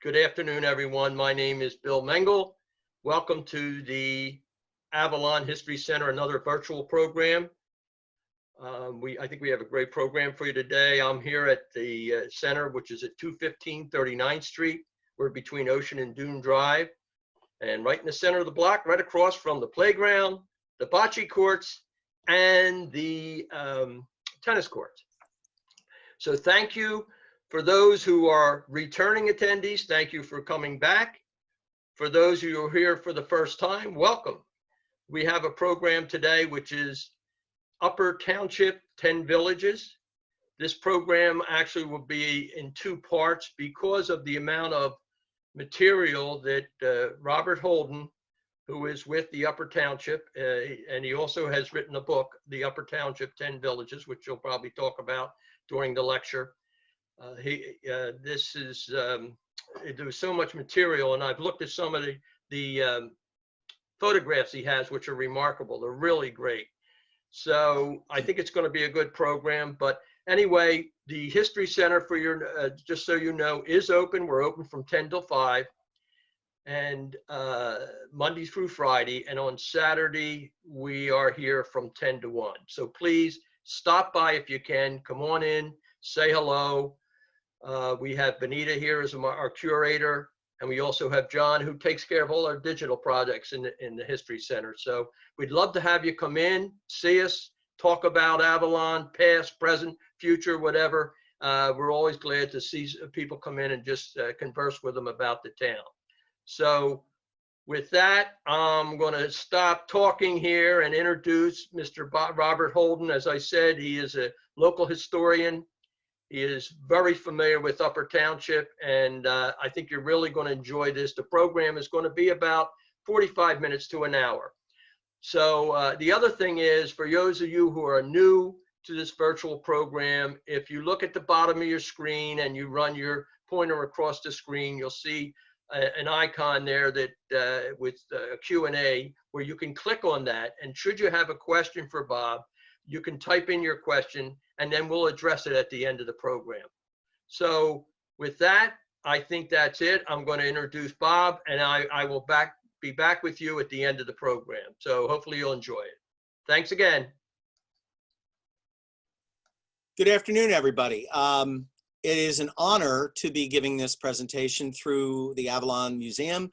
Good afternoon, everyone. My name is Bill Mengel. Welcome to the Avalon History Center, another virtual program. I think we have a great program for you today. I'm here at the center, which is at 215 39th Street. We're between Ocean and Dune Drive. And right in the center of the block, right across from the playground, the bocce courts, and the tennis courts. So thank you. For those who are returning attendees, thank you for coming back. For those who are here for the first time, welcome. We have a program today which is Upper Township, 10 Villages. This program actually will be in two parts because of the amount of material that Robert Holden, who is with the Upper Township, and he also has written a book, The Upper Township, 10 Villages, which you'll probably talk about during the lecture. There was so much material, and I've looked at some of the photographs he has, which are remarkable. They're really great. So I think it's going to be a good program. But anyway, the History Center, for your just so you know, is open. We're open from 10 till 5, and Monday through Friday. And on Saturday, we are here from 10 to 1. So please stop by if you can. Come on in, say hello. We have Benita here as our curator, and we also have John, who takes care of all our digital projects in the History Center. So we'd love to have you come in, see us, talk about Avalon, past, present, future, whatever. We're always glad to see people come in and just converse with them about the town. So with that, I'm going to stop talking here and introduce Mr. Robert Holden. As I said, he is a local historian. He is very familiar with Upper Township, and I think you're really going to enjoy this. The program is going to be about 45 minutes to an hour. So the other thing is, for those of you who are new to this virtual program, if you look at the bottom of your screen and you run your pointer across the screen, you'll see an icon there that with a Q&A, where you can click on that. And should you have a question for Bob, you can type in your question, and then we'll address it at the end of the program. So with that, I think that's it. I'm going to introduce Bob, and I will be back with you at the end of the program. So hopefully you'll enjoy it. Thanks again. Good afternoon, everybody. It is an honor to be giving this presentation through the Avalon Museum.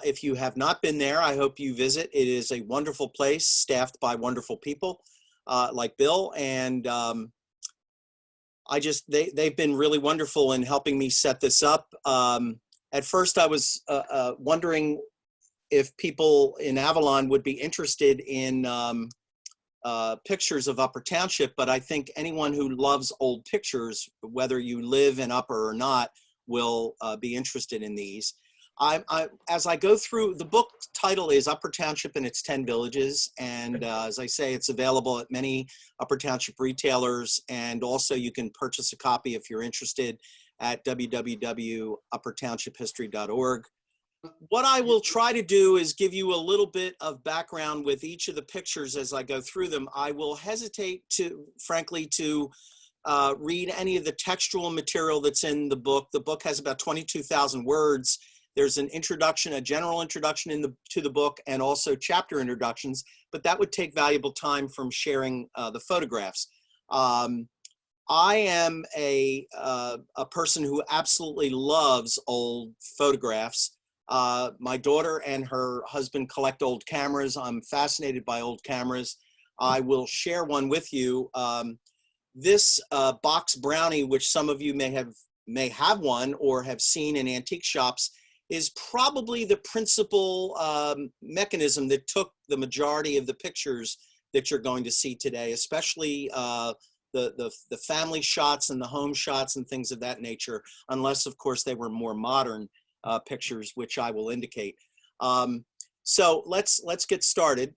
If you have not been there, I hope you visit. It is a wonderful place, staffed by wonderful people. Like Bill, and they've been really wonderful in helping me set this up. At first I was wondering if people in Avalon would be interested in pictures of Upper Township, but I think anyone who loves old pictures, whether you live in Upper or not, will be interested in these. As I go through, the book title is Upper Township and its 10 Villages. And as I say, it's available at many Upper Township retailers. And also you can purchase a copy if you're interested at www.uppertownshiphistory.org. What I will try to do is give you a little bit of background with each of the pictures as I go through them. I will hesitate frankly, to read any of the textual material that's in the book. The book has about 22,000 words. There's an introduction, a general introduction to the book, and also chapter introductions, but that would take valuable time from sharing the photographs. I am a person who absolutely loves old photographs. My daughter and her husband collect old cameras. I'm fascinated by old cameras. I will share one with you. This box brownie, which some of you may have one or have seen in antique shops, is probably the principal mechanism that took the majority of the pictures that you're going to see today, especially the family shots and the home shots and things of that nature, unless of course they were more modern pictures, which I will indicate. So let's get started.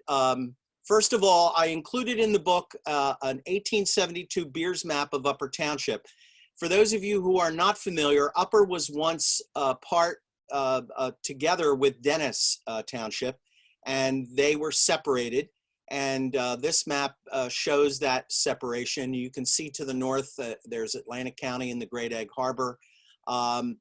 First of all, I included in the book an 1872 Beers map of Upper Township. For those of you who are not familiar, Upper was once part together with Dinos Township, and they were separated. And this map shows that separation. You can see to the north, there's Atlantic County and the Great Egg Harbor.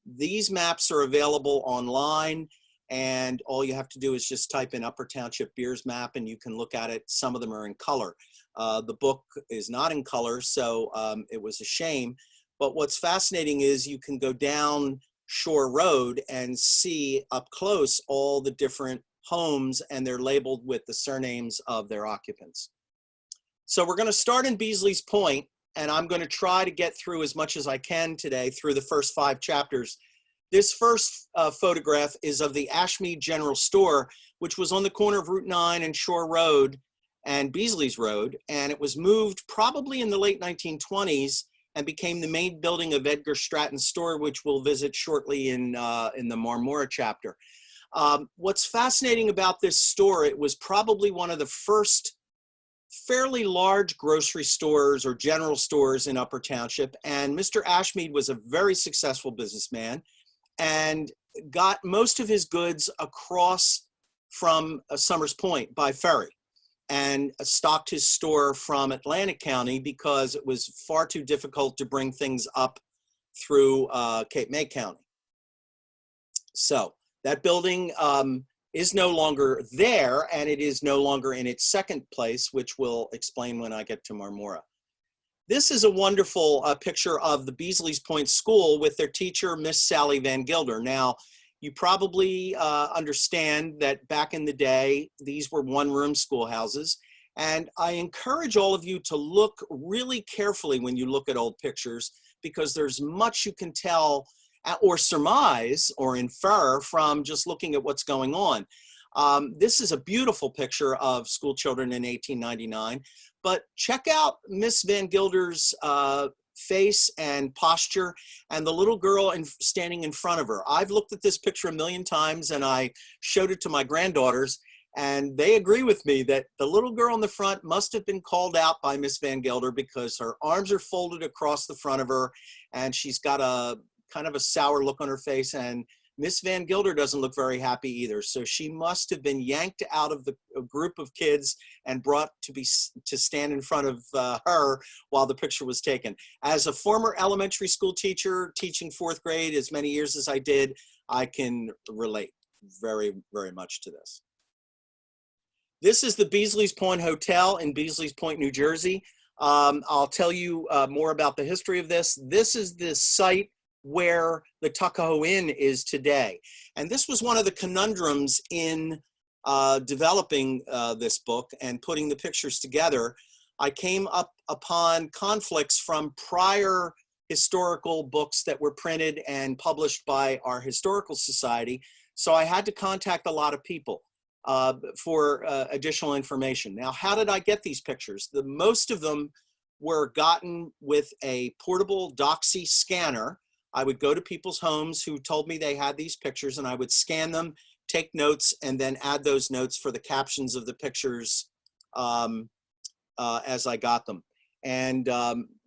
These maps are available online, and all you have to do is just type in Upper Township Beers map and you can look at it. Some of them are in color. The book is not in color, so it was a shame. But what's fascinating is you can go down Shore Road and see up close all the different homes, and they're labeled with the surnames of their occupants. So we're going to start in Beasley's Point, and I'm going to try to get through as much as I can today through the first 5 chapters. This first photograph is of the Ashmead General Store, which was on the corner of Route 9 and Shore Road and Beasley's Road, and it was moved probably in the late 1920s and became the main building of Edgar Stratton's store, which we'll visit shortly in the Marmora chapter. What's fascinating about this store, it was probably one of the first fairly large grocery stores or general stores in Upper Township, and Mr. Ashmead was a very successful businessman and got most of his goods across from Summers Point by ferry, and stocked his store from Atlantic County because it was far too difficult to bring things up through Cape May County. So that building is no longer there, and it is no longer in its second place, which we'll explain when I get to Marmora. This is a wonderful picture of the Beasley's Point School with their teacher, Miss Sally Van Gilder. Now, you probably understand that back in the day, these were one-room schoolhouses. And I encourage all of you to look really carefully when you look at old pictures, because there's much you can tell or surmise or infer from just looking at what's going on. This is a beautiful picture of school children in 1899, but check out Miss Van Gilder's face and posture and the little girl standing in front of her. I've looked at this picture a million times and I showed it to my granddaughters, and they agree with me that the little girl in the front must have been called out by Miss Van Gilder, because her arms are folded across the front of her and she's got a kind of a sour look on her face, and Miss Van Gilder doesn't look very happy either. So she must have been yanked out of the group of kids and brought to stand in front of her while the picture was taken. As a former elementary school teacher teaching 4th grade as many years as I did, I can relate very, very much to this. This is the Beasley's Point Hotel in Beasley's Point, New Jersey. I'll tell you more about the history of this. This is the site where the Tuckahoe Inn is today. And this was one of the conundrums in developing this book and putting the pictures together. I came up upon conflicts from prior historical books that were printed and published by our Historical Society. So I had to contact a lot of people for additional information. Now, how did I get these pictures? Most of them were gotten with a portable Doxy scanner. I would go to people's homes who told me they had these pictures, and I would scan them, take notes, and then add those notes for the captions of the pictures as I got them. And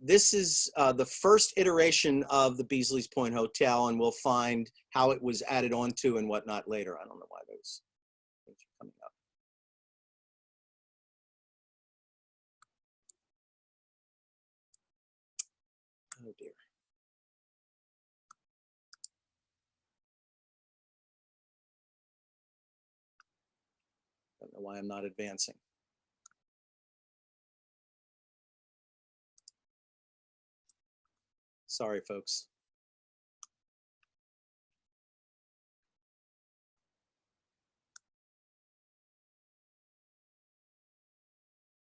this is the first iteration of the Beasley's Point Hotel, and we'll find how it was added onto and whatnot later. I don't know why those things are coming up. Oh dear. Don't know why I'm not advancing. Sorry, folks.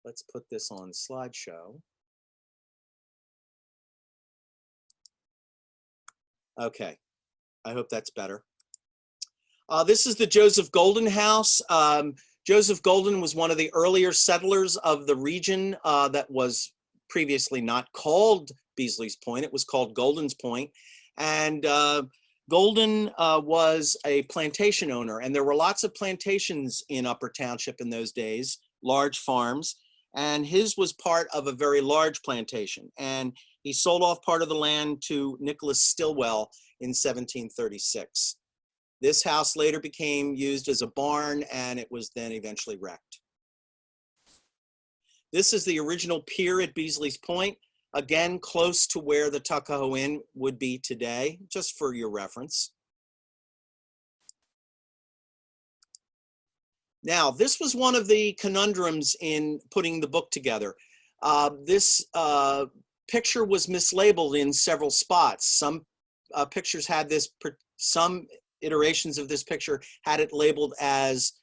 Let's put this on slideshow. Okay, I hope that's better. This is the Joseph Golden house. Joseph Golden was one of the earlier settlers of the region that was previously not called Beasley's Point. It was called Golden's Point. And Golden was a plantation owner, and there were lots of plantations in Upper Township in those days, large farms, and his was part of a very large plantation. And he sold off part of the land to Nicholas Stillwell in 1736. This house later became used as a barn, and it was then eventually wrecked. This is the original pier at Beasley's Point. again, close to where the Tuckahoe Inn would be today, just for your reference. Now, this was one of the conundrums in putting the book together. This picture was mislabeled in several spots. Some pictures had this, some iterations of this picture had it labeled as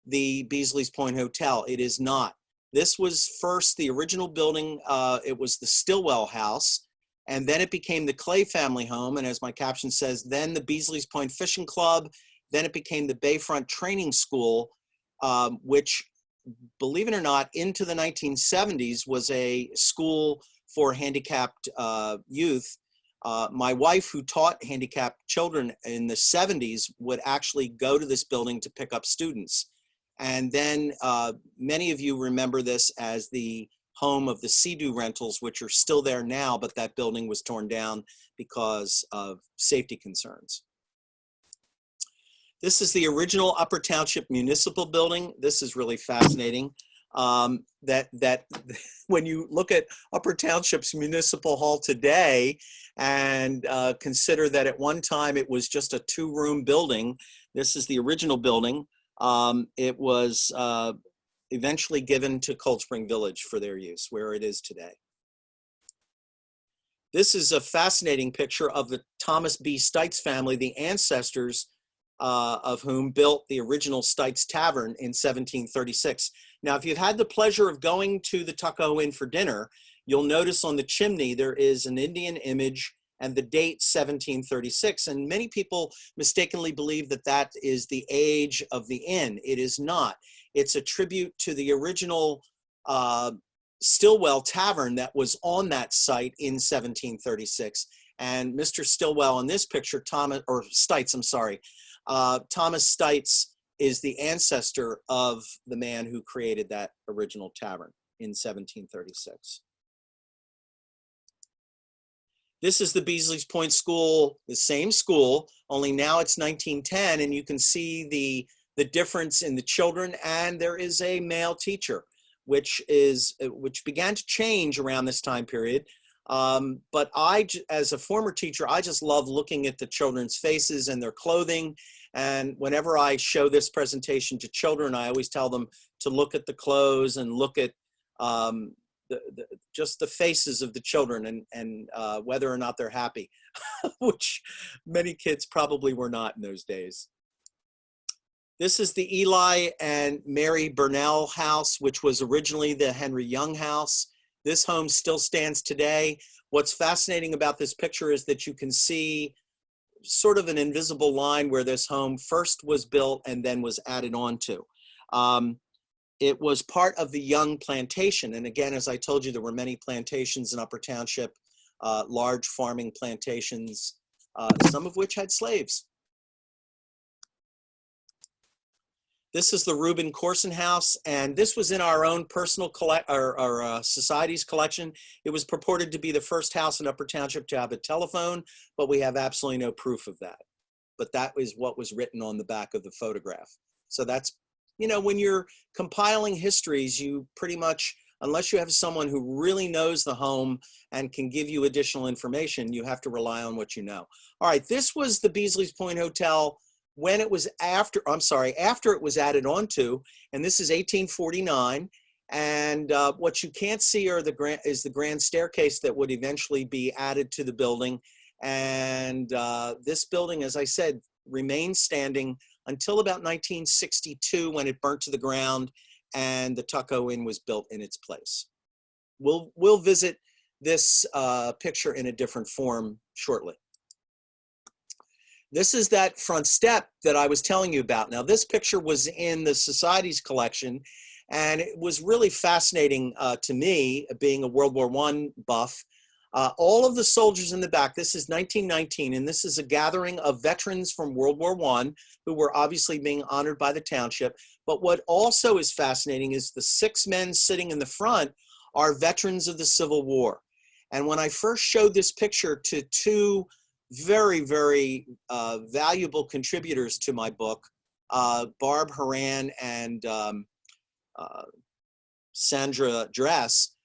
the Beasley's Point Hotel. It is not. This was first the original building. It was the Stillwell House, and then it became the Clay family home. And as my caption says, then the Beasley's Point Fishing Club. Then it became the Bayfront Training School, which, believe it or not, into the 1970s was a school for handicapped youth. My wife, who taught handicapped children in the 70s, would actually go to this building to pick up students. And then many of you remember this as the home of the Sea-Doo rentals, which are still there now, but that building was torn down because of safety concerns. This is the original Upper Township Municipal Building. This is really fascinating. That when you look at Upper Township's Municipal Hall today and consider that at one time it was just a two-room building, this is the original building. It was eventually given to Cold Spring Village for their use, where it is today. This is a fascinating picture of the Thomas B. Stites family, the ancestors of whom built the original Stites Tavern in 1736. Now, if you've had the pleasure of going to the Tuckahoe Inn for dinner, you'll notice on the chimney there is an Indian image and the date 1736. And many people mistakenly believe that that is the age of the inn. It is not. It's a tribute to the original Stillwell Tavern that was on that site in 1736. And Mr. Stillwell in this picture, Thomas Stites is the ancestor of the man who created that original tavern in 1736. This is the Beasley's Point School, the same school, only now it's 1910, and you can see the difference in the children, and there is a male teacher, which began to change around this time period. But as a former teacher, I just love looking at the children's faces and their clothing. And whenever I show this presentation to children, I always tell them to look at the clothes and look at just the faces of the children and whether or not they're happy, which many kids probably were not in those days. This is the Eli and Mary Burnell house, which was originally the Henry Young house. This home still stands today. What's fascinating about this picture is that you can see sort of an invisible line where this home first was built and then was added on to. It was part of the Young plantation. And again, as I told you, there were many plantations in Upper Township, large farming plantations, some of which had slaves. This is the Reuben Corson house, and this was in our own personal society's collection. It was purported to be the first house in Upper Township to have a telephone, but we have absolutely no proof of that. But that is what was written on the back of the photograph. So that's, you know, when you're compiling histories, you pretty much, unless you have someone who really knows the home and can give you additional information, you have to rely on what you know. All right, this was the Beasley's Point Hotel when it was after it was added onto, and this is 1849. And what you can't see is the grand staircase that would eventually be added to the building. And this building, as I said, remained standing until about 1962 when it burnt to the ground and the Tuckahoe Inn was built in its place. We'll visit this picture in a different form shortly. This is that front step that I was telling you about. Now, this picture was in the Society's collection, and it was really fascinating to me, being a World War I buff. All of the soldiers in the back, this is 1919, and this is a gathering of veterans from World War I who were obviously being honored by the township. But what also is fascinating is the 6 men sitting in the front are veterans of the Civil War. And when I first showed this picture to 2 very, very valuable contributors to my book, Barb Horan and Sandra Dress,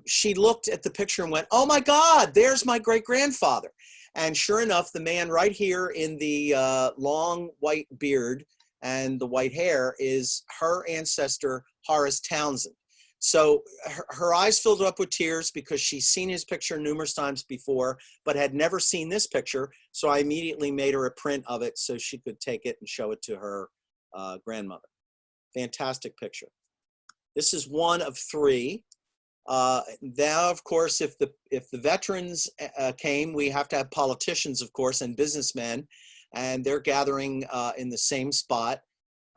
She looked at the picture and went, "Oh my God, there's my great-grandfather." And sure enough, the man right here in the long white beard and the white hair is her ancestor, Horace Townsend. So her eyes filled up with tears because she's seen his picture numerous times before, but had never seen this picture. So I immediately made her a print of it so she could take it and show it to her grandmother. Fantastic picture. This is one of three. Now, of course, if the veterans came, we have to have politicians, of course, and businessmen, and they're gathering in the same spot.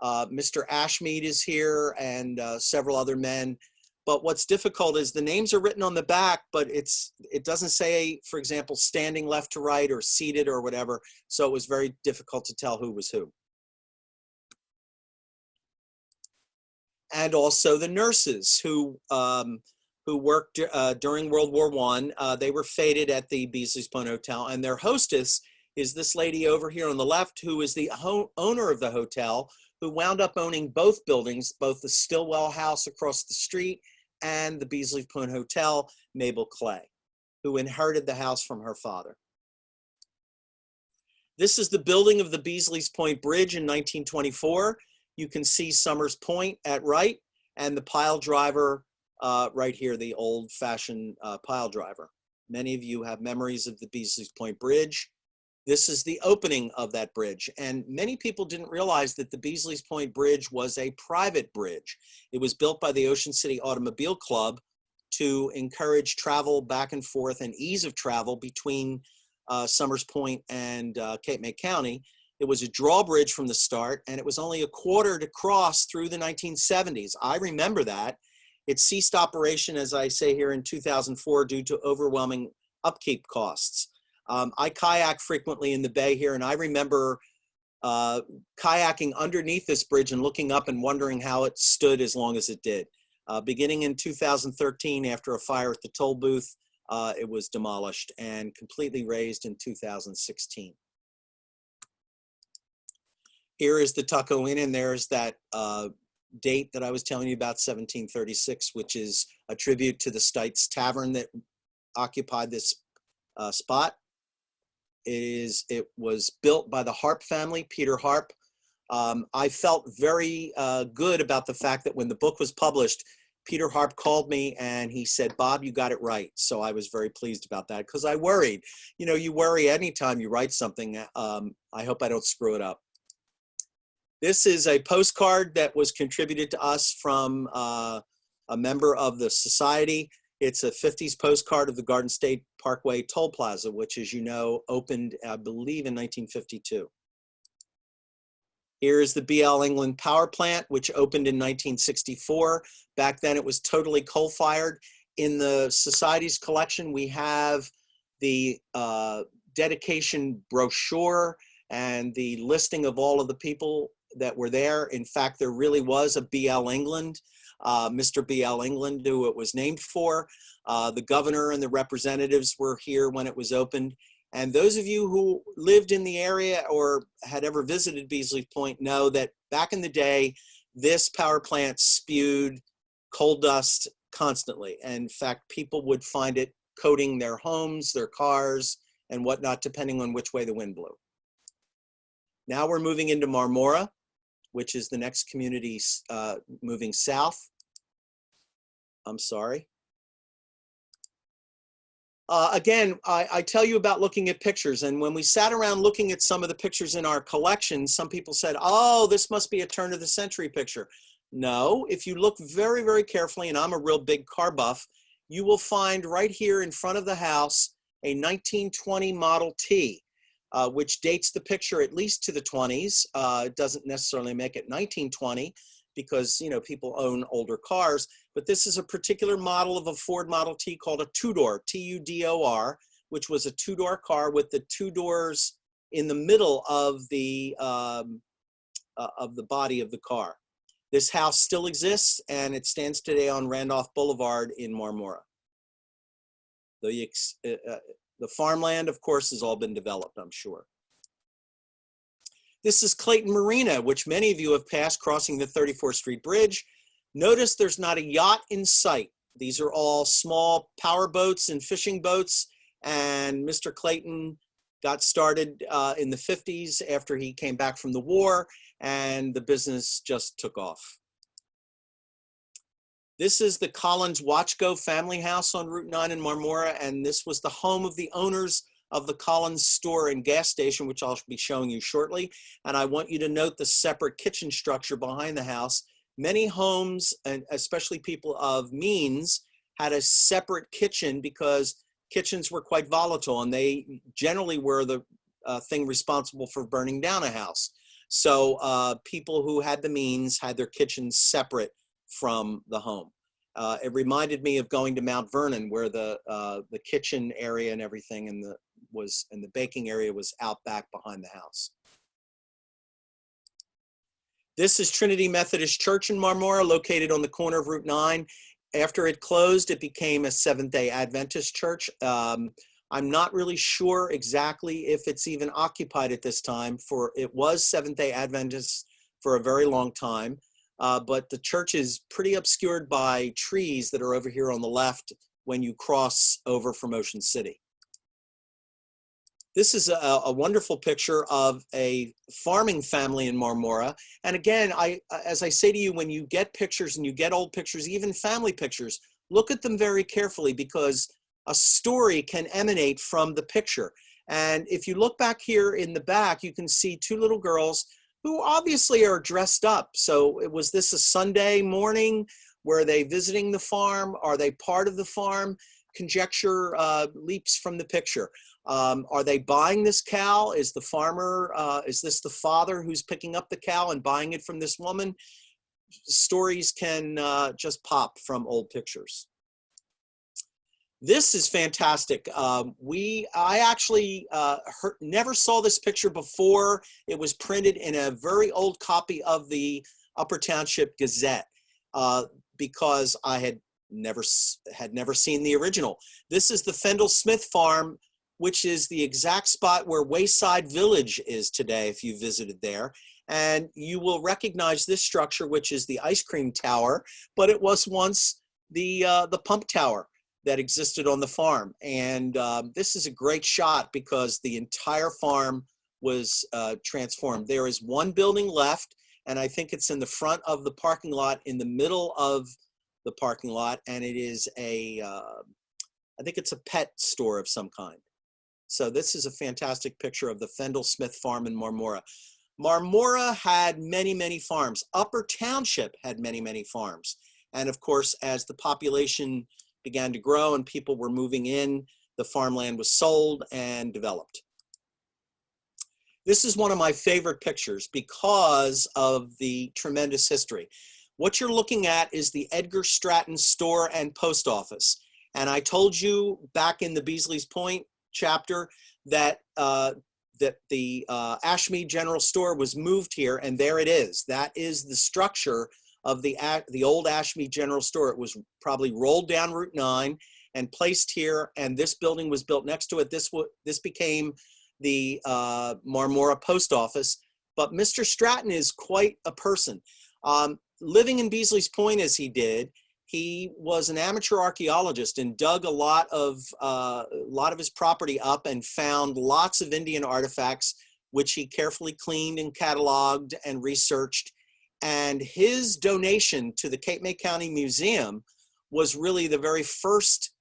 Mr. Ashmead is here and several other men. But what's difficult is the names are written on the back, but it doesn't say, for example, standing left to right or seated or whatever. So it was very difficult to tell who was who. And also the nurses who worked during World War I. They were feted at the Beasley's Point Hotel, and their hostess is this lady over here on the left, who is the owner of the hotel, who wound up owning both buildings, both the Stillwell House across the street and the Beasley's Point Hotel, Mabel Clay, who inherited the house from her father. This is the building of the Beasley's Point Bridge in 1924. You can see Summers Point at right, and the pile driver right here, the old-fashioned pile driver. Many of you have memories of the Beasley's Point Bridge. This is the opening of that bridge. And many people didn't realize that the Beasley's Point Bridge was a private bridge. It was built by the Ocean City Automobile Club to encourage travel back and forth and ease of travel between Summers Point and Cape May County. It was a drawbridge from the start, and it was only a quarter to cross through the 1970s. I remember that. It ceased operation, as I say here, in 2004 due to overwhelming upkeep costs. I kayak frequently in the bay here, and I remember kayaking underneath this bridge and looking up and wondering how it stood as long as it did. Beginning in 2013, after a fire at the toll booth, it was demolished and completely razed in 2016. Here is the Tucko Inn, and there's that date that I was telling you about, 1736, which is a tribute to the Stites Tavern that occupied this spot. It was built by the Harp family, Peter Harp. I felt very good about the fact that when the book was published, Peter Harp called me and he said, "Bob, you got it right." So I was very pleased about that because I worried. You know, you worry anytime you write something. I hope I don't screw it up. This is a postcard that was contributed to us from a member of the society. It's a 50s postcard of the Garden State Parkway Toll Plaza, which, as you know, opened, I believe, in 1952. Here is the BL England power plant, which opened in 1964. Back then, it was totally coal-fired. In the Society's collection, we have the dedication brochure and the listing of all of the people that were there. In fact, there really was a BL England, Mr. BL England, who it was named for. The governor and the representatives were here when it was opened. And those of you who lived in the area or had ever visited Beasley Point know that back in the day, this power plant spewed coal dust constantly. And in fact, people would find it coating their homes, their cars, and whatnot, depending on which way the wind blew. Now we're moving into Marmora, which is the next community moving south. I'm sorry. Again, I tell you about looking at pictures, and when we sat around looking at some of the pictures in our collection, some people said, "Oh, this must be a turn of the century picture." No, if you look very, very carefully, and I'm a real big car buff, you will find right here in front of the house a 1920 Model T. Which dates the picture at least to the 20s. It doesn't necessarily make it 1920 because, you know, people own older cars, but this is a particular model of a Ford Model T called a two-door, T-U-D-O-R, which was a two-door car with the two doors in the middle of the body of the car. This house still exists, and it stands today on Randolph Boulevard in Marmora. The farmland, of course, has all been developed, I'm sure. This is Clayton Marina, which many of you have passed crossing the 34th Street Bridge. Notice there's not a yacht in sight. These are all small power boats and fishing boats. And Mr. Clayton got started in the 50s after he came back from the war, and the business just took off. This is the Collins Watchgo family house on Route 9 in Marmora, and this was the home of the owners of the Collins store and gas station, which I'll be showing you shortly. And I want you to note the separate kitchen structure behind the house. Many homes, and especially people of means, had a separate kitchen because kitchens were quite volatile, and they generally were the thing responsible for burning down a house. So people who had the means had their kitchens separate from the home. It reminded me of going to Mount Vernon, where the kitchen area and everything and the baking area was out back behind the house. This is Trinity Methodist Church in Marmora, located on the corner of Route 9. After it closed, it became a Seventh-day Adventist church. I'm not really sure exactly if it's even occupied at this time, for it was Seventh-day Adventist for a very long time. But the church is pretty obscured by trees that are over here on the left when you cross over from Ocean City. This is a wonderful picture of a farming family in Marmora. And again, as I say to you, when you get pictures and you get old pictures, even family pictures, look at them very carefully, because a story can emanate from the picture. And if you look back here in the back, you can see two little girls who obviously are dressed up. So was this a Sunday morning? Were they visiting the farm? Are they part of the farm? Conjecture leaps from the picture. Are they buying this cow? Is the farmer, is this the father who's picking up the cow and buying it from this woman? Stories can just pop from old pictures. This is fantastic. I actually never saw this picture before. It was printed in a very old copy of the Upper Township Gazette because I had never seen the original. This is the Feldel Smith farm, which is the exact spot where Wayside Village is today, if you visited there. And you will recognize this structure, which is the ice cream tower, but it was once the pump tower that existed on the farm. And this is a great shot because the entire farm was transformed. There is one building left, and I think it's in the front of the parking lot, in the middle of the parking lot, and it is I think it's a pet store of some kind. So this is a fantastic picture of the Feldel Smith farm in Marmora. Marmora had many, many farms. Upper Township had many, many farms. And of course, as the population began to grow and people were moving in, the farmland was sold and developed. This is one of my favorite pictures because of the tremendous history. What you're looking at is the Edgar Stratton store and post office. And I told you back in the Beasley's Point chapter that the Ashmead General Store was moved here, and there it is. That is the structure of the old Ashmead General Store. It was probably rolled down Route 9 and placed here, and this building was built next to it. This became the Marmora Post Office. But Mr. Stratton is quite a person. Living in Beasley's Point as he did, he was an amateur archaeologist and dug a lot of his property up and found lots of Indian artifacts, which he carefully cleaned and cataloged and researched. And his donation to the Cape May County Museum was really the very first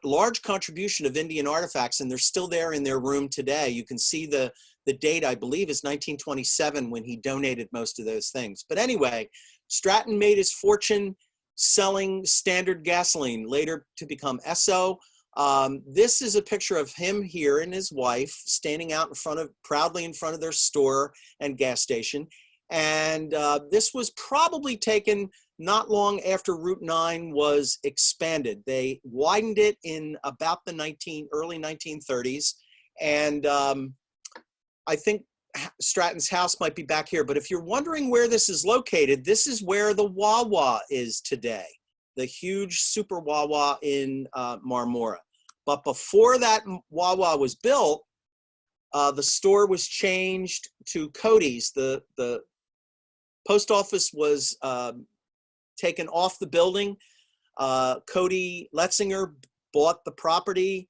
large contribution of Indian artifacts, and they're still there in their room today. You can see the date, I believe, is 1927 when he donated most of those things. But anyway, Stratton made his fortune selling standard gasoline, later to become Esso. This is a picture of him here and his wife standing out proudly in front of their store and gas station. And this was probably taken not long after Route 9 was expanded. They widened it in about the early 1930s. And I think Stratton's house might be back here, but if you're wondering where this is located, this is where the Wawa is today, the huge super Wawa in Marmora. But before that Wawa was built, the store was changed to Codys. The post office was taken off the building. Cody Letzinger bought the property,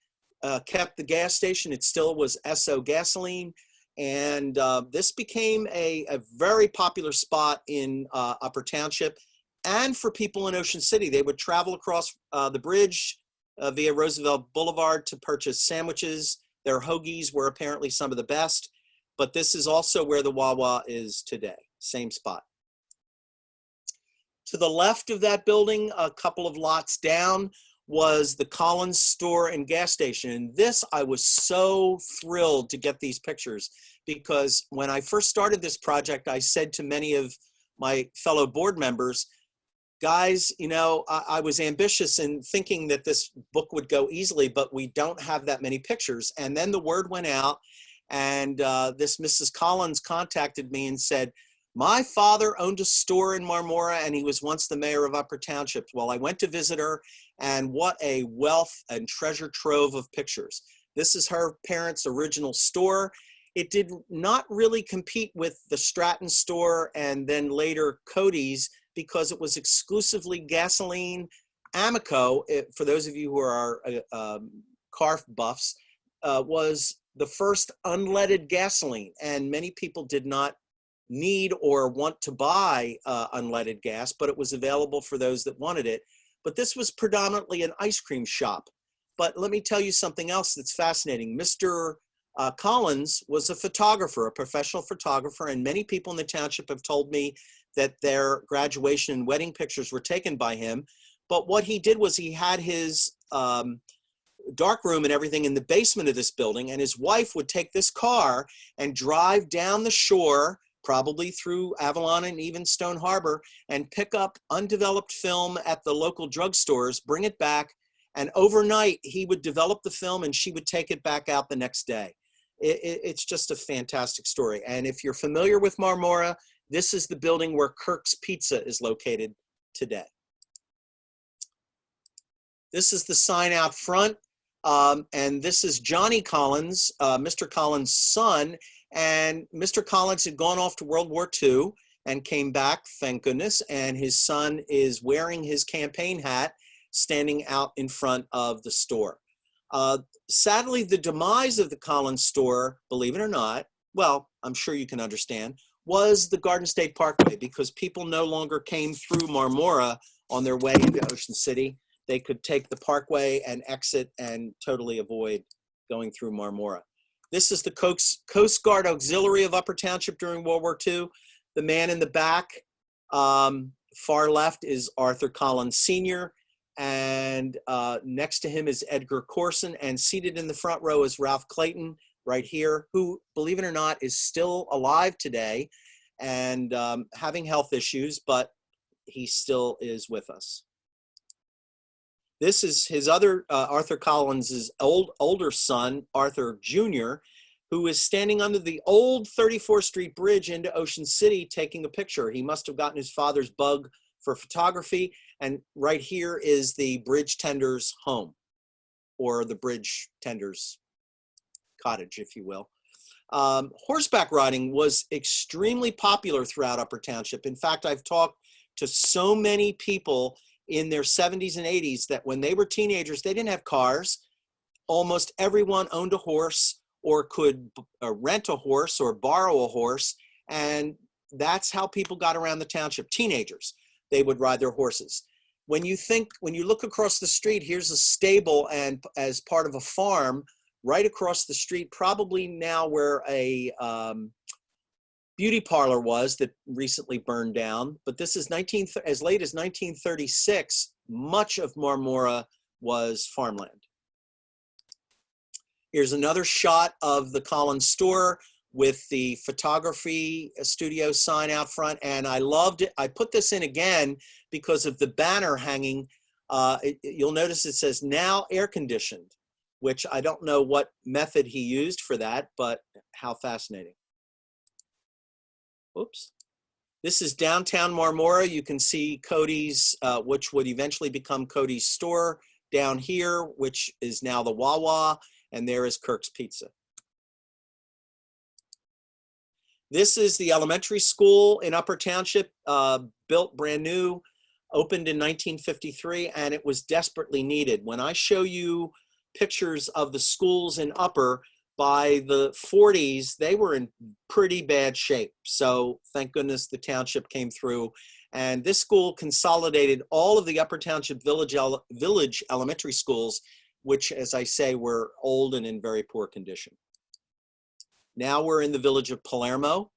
kept the gas station. It still was Esso gasoline. And this became a very popular spot in Upper Township and for people in Ocean City. They would travel across the bridge via Roosevelt Boulevard to purchase sandwiches. Their hoagies were apparently some of the best, but this is also where the Wawa is today, same spot. To the left of that building, a couple of lots down, was the Collins store and gas station. And this, I was so thrilled to get these pictures, because when I first started this project, I said to many of my fellow board members, guys, you know, I was ambitious in thinking that this book would go easily, but we don't have that many pictures. And then the word went out, and this Mrs. Collins contacted me and said, my father owned a store in Marmora, and he was once the mayor of Upper Township. Well, I went to visit her, and what a wealth and treasure trove of pictures. This is her parents' original store. It did not really compete with the Stratton store and then later Codys, because it was exclusively gasoline. Amoco, for those of you who are car buffs, was the first unleaded gasoline, and many people did not need or want to buy unleaded gas, but it was available for those that wanted it. But this was predominantly an ice cream shop. But let me tell you something else that's fascinating. Mr. Collins was a photographer, a professional photographer, and many people in the township have told me that their graduation and wedding pictures were taken by him. But what he did was he had his dark room and everything in the basement of this building, and his wife would take this car and drive down the shore, probably through Avalon and even Stone Harbor, and pick up undeveloped film at the local drugstores, bring it back, and overnight he would develop the film and she would take it back out the next day. It's just a fantastic story. And if you're familiar with Marmora, this is the building where Kirk's Pizza is located today. This is the sign out front. And this is Johnny Collins, Mr. Collins' son. And Mr. Collins had gone off to World War II and came back, thank goodness. And his son is wearing his campaign hat, standing out in front of the store. Sadly, the demise of the Collins store, believe it or not, well, I'm sure you can understand, was the Garden State Parkway, because people no longer came through Marmora on their way into Ocean City. They could take the Parkway and exit and totally avoid going through Marmora. This is the Coast Guard Auxiliary of Upper Township during World War II. The man in the back, far left, is Arthur Collins Sr., and next to him is Edgar Corson, and seated in the front row is Ralph Clayton right here, who, believe it or not, is still alive today and having health issues, but he still is with us. This is his other, Arthur Collins' older son, Arthur Jr., who is standing under the old 34th Street Bridge into Ocean City taking a picture. He must have gotten his father's bug for photography. And right here is the bridge tender's home, or the bridge tender's cottage, if you will. Horseback riding was extremely popular throughout Upper Township. In fact, I've talked to so many people in their 70s and 80s that when they were teenagers, they didn't have cars. Almost everyone owned a horse or could rent a horse or borrow a horse. And that's how people got around the township. Teenagers, they would ride their horses. When you look across the street, here's a stable and as part of a farm right across the street, probably now where a beauty parlor was that recently burned down. But this is as late as 1936, much of Marmora was farmland. Here's another shot of the Collins store with the photography studio sign out front. And I loved it. I put this in again because of the banner hanging. You'll notice it says now air conditioned, which I don't know what method he used for that, but how fascinating. Oops. This is downtown Marmora. You can see Codys, which would eventually become Codys store down here, which is now the Wawa, and there is Kirk's Pizza. This is the elementary school in Upper Township, built brand new. opened in 1953, and it was desperately needed. When I show you pictures of the schools in Upper, by the 40s, they were in pretty bad shape. So thank goodness the township came through. And this school consolidated all of the Upper Township village elementary schools, which, as I say, were old and in very poor condition. Now we're in the village of Palermo.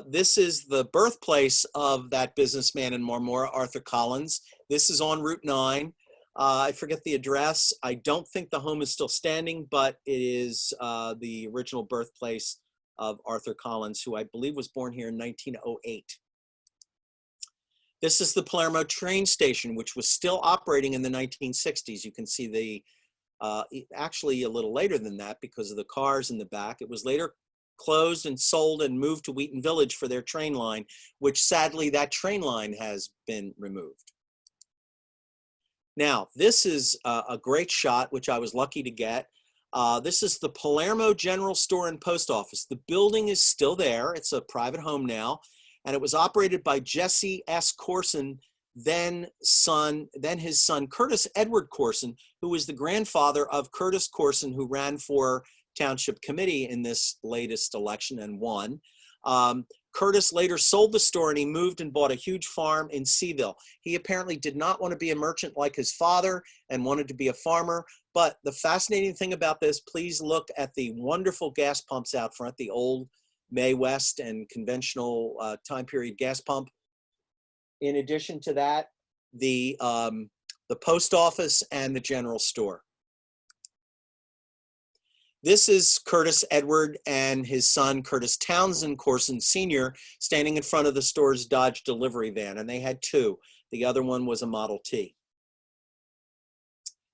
This is the birthplace of that businessman in Marmora, Arthur Collins. This is on Route 9. I forget the address. I don't think the home is still standing, but it is the original birthplace of Arthur Collins, who I believe was born here in 1908. This is the Palermo train station, which was still operating in the 1960s. You can see actually a little later than that because of the cars in the back. It was later closed and sold and moved to Wheaton Village for their train line, which sadly that train line has been removed. Now, this is a great shot, which I was lucky to get. This is the Palermo General Store and Post Office. The building is still there. It's a private home now, and it was operated by Jesse S. Corson, then his son Curtis Edward Corson, who was the grandfather of Curtis Corson, who ran for township committee in this latest election and won. Curtis later sold the store and he moved and bought a huge farm in Seaville. He apparently did not want to be a merchant like his father and wanted to be a farmer. But the fascinating thing about this, please look at the wonderful gas pumps out front, the old May West and conventional time period gas pump. In addition to that, the post office and the general store. This is Curtis Edward and his son, Curtis Townsend Corson Sr., standing in front of the store's Dodge delivery van, and they had two. The other one was a Model T.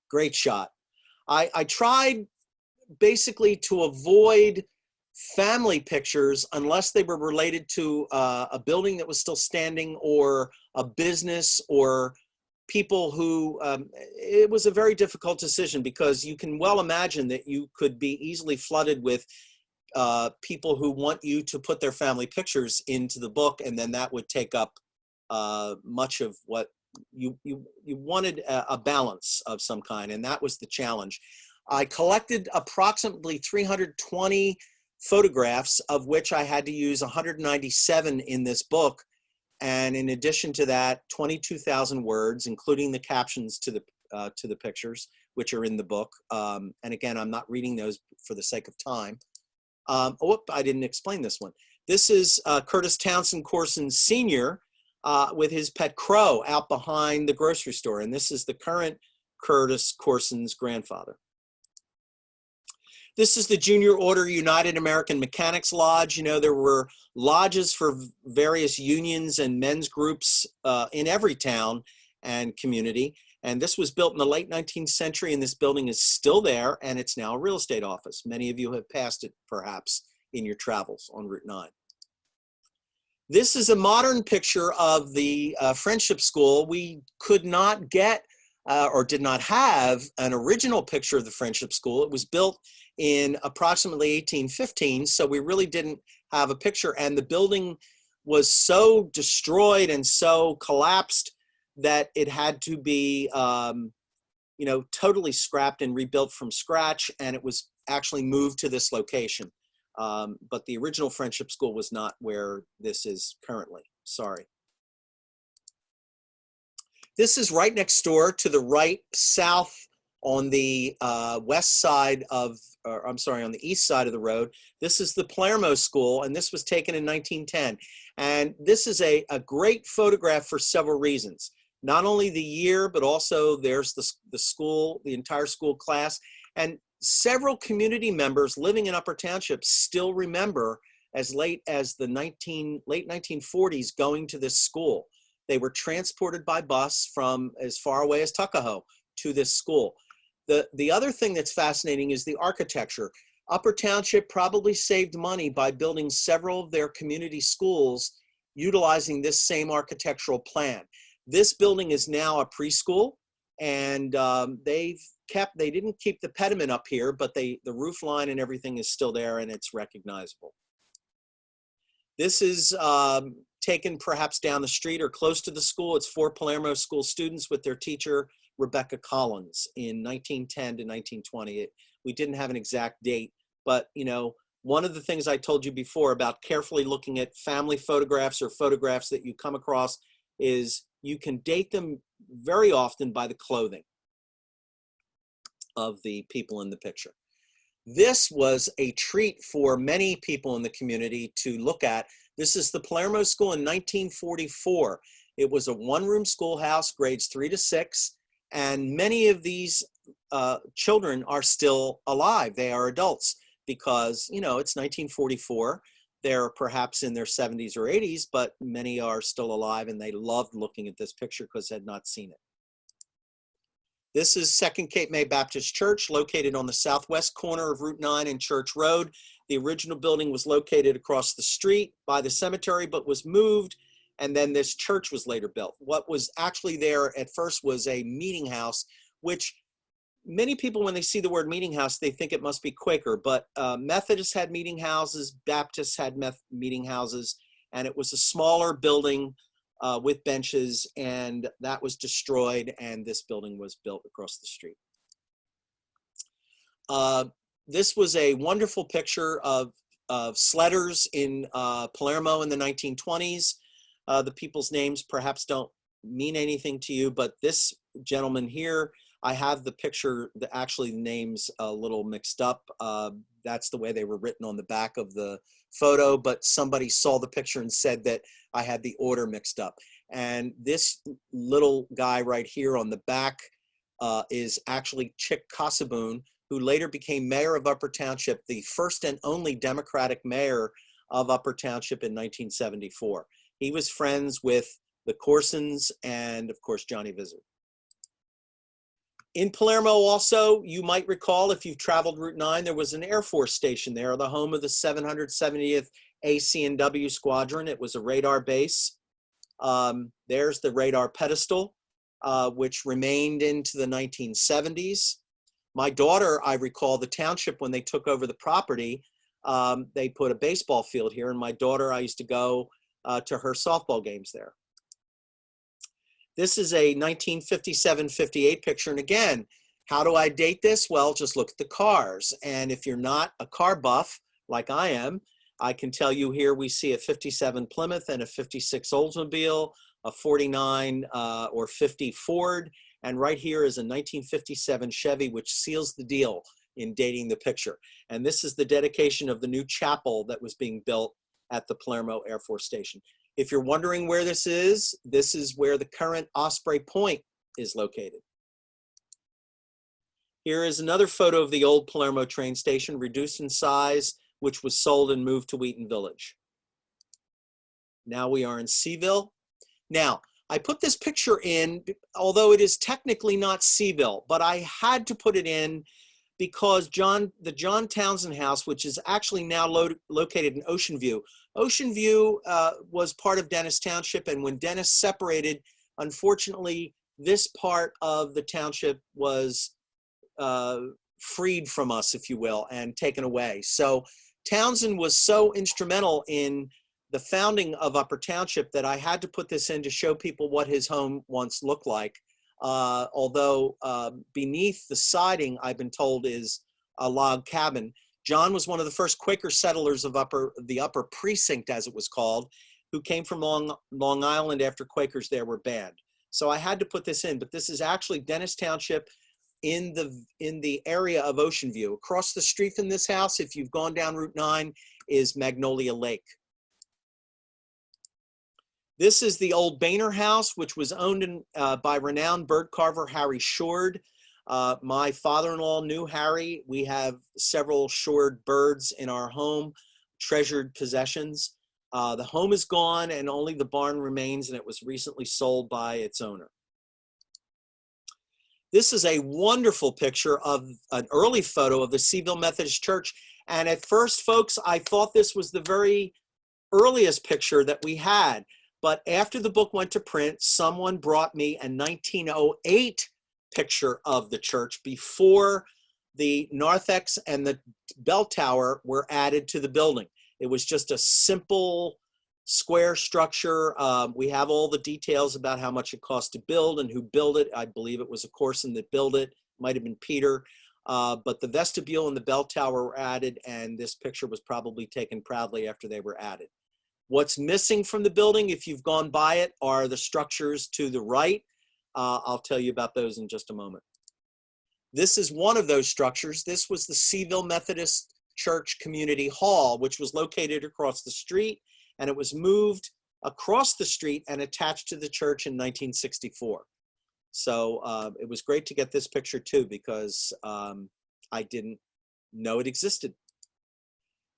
Great shot. I tried basically to avoid family pictures unless they were related to a building that was still standing or a business or people who, it was a very difficult decision because you can well imagine that you could be easily flooded with people who want you to put their family pictures into the book, and then that would take up much of what you wanted, a balance of some kind, and that was the challenge. I collected approximately 320 photographs, of which I had to use 197 in this book. And in addition to that, 22,000 words, including the captions to the pictures, which are in the book. And again, I'm not reading those for the sake of time. I didn't explain this one. This is Curtis Townsend Corson Sr. With his pet crow out behind the grocery store. And this is the current Curtis Corson's grandfather. This is the Junior Order United American Mechanics Lodge. You know, there were lodges for various unions and men's groups in every town and community. And this was built in the late 19th century, and this building is still there, and it's now a real estate office. Many of you have passed it, perhaps, in your travels on Route 9. This is a modern picture of the Friendship School. We could not get or did not have an original picture of the Friendship School. It was built in approximately 1815, so we really didn't have a picture, and the building was so destroyed and so collapsed that it had to be totally scrapped and rebuilt from scratch, and it was actually moved to this location. But the original Friendship School was not where this is currently. Sorry. This is right next door to the right south on the west side of, on the east side of the road. This is the Palemo School, and this was taken in 1910. And this is a great photograph for several reasons. Not only the year, but also there's the school, the entire school class, and several community members living in Upper Township still remember as late as the late 1940s going to this school. They were transported by bus from as far away as Tuckahoe to this school. The other thing that's fascinating is the architecture. Upper Township probably saved money by building several of their community schools utilizing this same architectural plan. This building is now a preschool, and they didn't keep the pediment up here, but the roof line and everything is still there, and it's recognizable. This is taken perhaps down the street or close to the school. It's 4 Palermo School students with their teacher, Rebecca Collins, in 1910 to 1920. We didn't have an exact date, but you know, one of the things I told you before about carefully looking at family photographs or photographs that you come across is you can date them very often by the clothing of the people in the picture. This was a treat for many people in the community to look at. This is the Palermo School in 1944. It was a one-room schoolhouse, grades 3 to 6, and many of these children are still alive. They are adults because, you know, it's 1944. They're perhaps in their 70s or 80s, but many are still alive, and they loved looking at this picture because they had not seen it. This is Second Cape May Baptist Church, located on the southwest corner of Route 9 and Church Road. The original building was located across the street by the cemetery, but was moved, and then this church was later built. What was actually there at first was a meeting house, which many people, when they see the word meeting house, they think it must be Quaker, but Methodists had meeting houses, Baptists had meeting houses, and it was a smaller building with benches, and that was destroyed, and this building was built across the street. This was a wonderful picture of sledders in Palermo in the 1920s. The people's names perhaps don't mean anything to you, but this gentleman here, I have the picture, actually names a little mixed up. That's the way they were written on the back of the photo, but somebody saw the picture and said that I had the order mixed up. And this little guy right here on the back is actually Chick Casaboon, who later became mayor of Upper Township, the first and only Democratic mayor of Upper Township in 1974. He was friends with the Coursens and, of course, Johnny Vizard. In Palermo also, you might recall, if you've traveled Route 9, there was an Air Force station there, the home of the 770th AC&W Squadron. It was a radar base. There's the radar pedestal, which remained into the 1970s. My daughter, I recall the township, when they took over the property, they put a baseball field here, and my daughter, I used to go to her softball games there. This is a 1957-58 picture, and again, how do I date this? Well, just look at the cars, and if you're not a car buff like I am, I can tell you here we see a 57 Plymouth and a 56 Oldsmobile, a 49 or 50 Ford, and right here is a 1957 Chevy, which seals the deal in dating the picture. And this is the dedication of the new chapel that was being built at the Palermo Air Force Station. If you're wondering where this is where the current Osprey Point is located. Here is another photo of the old Palermo train station, reduced in size, which was sold and moved to Wheaton Village. Now we are in Seaville. Now, I put this picture in, although it is technically not Seaville, but I had to put it in because the John Townsend House, which is actually now located in Ocean View. Ocean View was part of Dennis Township, and when Dennis separated, unfortunately, this part of the township was freed from us, if you will, and taken away. So Townsend was so instrumental in the founding of Upper Township that I had to put this in to show people what his home once looked like. Although beneath the siding, I've been told, is a log cabin. John was one of the first Quaker settlers of the Upper Precinct, as it was called, who came from Long Island after Quakers there were banned. So I had to put this in, but this is actually Dennis Township in the area of Ocean View. Across the street from this house, if you've gone down Route 9, is Magnolia Lake. This is the old Boehner house, which was owned by renowned bird carver Harry Shord. My father-in-law knew Harry. We have several Shord birds in our home, treasured possessions. The home is gone and only the barn remains, and it was recently sold by its owner. This is a wonderful picture of an early photo of the Seaville Methodist Church. And at first, folks, I thought this was the very earliest picture that we had. But after the book went to print, someone brought me a 1908 picture of the church before the narthex and the bell tower were added to the building. It was just a simple square structure. We have all the details about how much it cost to build and who built it. I believe it was a Coursen that built it. Might have been Peter. But the vestibule and the bell tower were added, and this picture was probably taken proudly after they were added. What's missing from the building, if you've gone by it, are the structures to the right. I'll tell you about those in just a moment. This is one of those structures. This was the Seaville Methodist Church Community Hall, which was located across the street, and it was moved across the street and attached to the church in 1964. So it was great to get this picture too, because I didn't know it existed.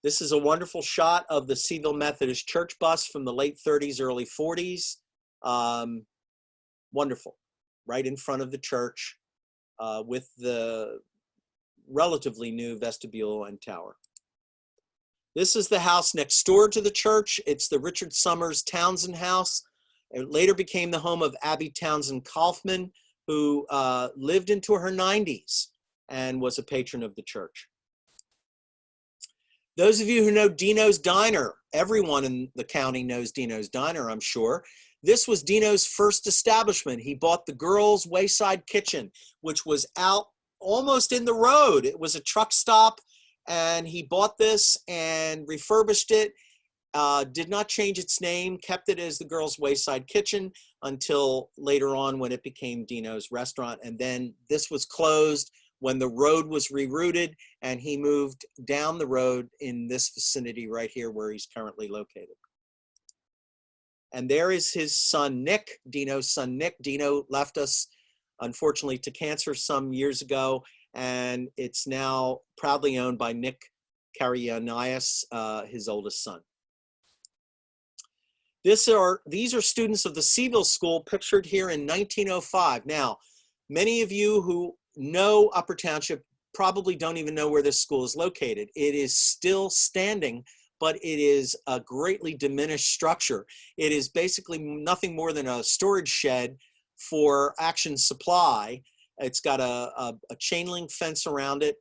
This is a wonderful shot of the Seaville Methodist Church bus from the late 30s, early 40s. Wonderful, right in front of the church with the relatively new vestibule and tower. This is the house next door to the church. It's the Richard Summers Townsend house. It later became the home of Abby Townsend Kaufman, who lived into her 90s and was a patron of the church. Those of you who know Dinos Diner, everyone in the county knows Dinos Diner, I'm sure. This was Dino's first establishment. He bought the Girls Wayside Kitchen, which was out almost in the road. It was a truck stop, and he bought this and refurbished it. Did not change its name, kept it as the Girls Wayside Kitchen until later on when it became Dino's Restaurant. And then this was closed when the road was rerouted, and he moved down the road in this vicinity right here where he's currently located. And there is his son, Nick, Dino's son, Nick. Dino left us, unfortunately, to cancer some years ago, and it's now proudly owned by Nick Karyanias, his oldest son. These are students of the Seaville School pictured here in 1905. Now, many of you who know Upper Township probably don't even know where this school is located. It is still standing, but it is a greatly diminished structure. It is basically nothing more than a storage shed for Action Supply. It's got a chain link fence around it.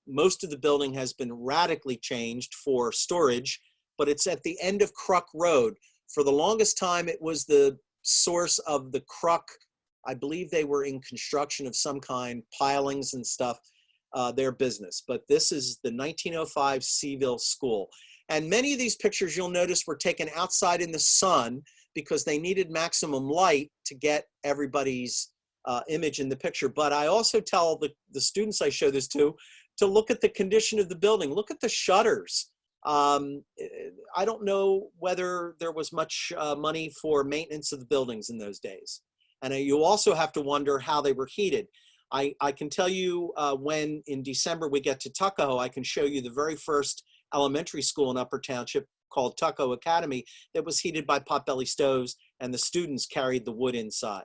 Most of the building has been radically changed for storage, but it's at the end of Kruk Road. For the longest time, it was the source of the Kruk. I believe they were in construction of some kind, pilings and stuff, their business. But this is the 1905 Seaville School. And many of these pictures you'll notice were taken outside in the sun because they needed maximum light to get everybody's image in the picture. But I also tell the students I show this to look at the condition of the building. Look at the shutters. I don't know whether there was much money for maintenance of the buildings in those days. And you also have to wonder how they were heated. I can tell you when in December we get to Tuckahoe, I can show you the very first elementary school in Upper Township called Tuckahoe Academy that was heated by potbelly stoves, and the students carried the wood inside.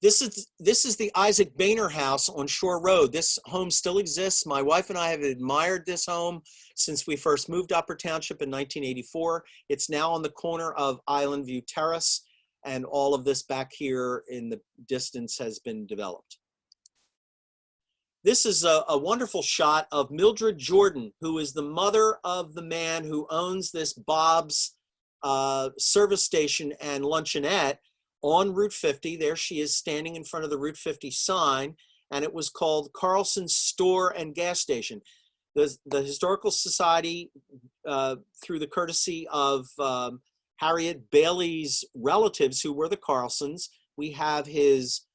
This is the Isaac Boehner house on Shore Road. This home still exists. My wife and I have admired this home since we first moved to Upper Township in 1984. It's now on the corner of Island View Terrace, and all of this back here in the distance has been developed. This is a wonderful shot of Mildred Jordan, who is the mother of the man who owns this Bob's service station and luncheonette on Route 50. There she is standing in front of the Route 50 sign, and it was called Carlson's Store and Gas Station. The Historical Society, through the courtesy of Harriet Bailey's relatives, who were the Carlsons, we have his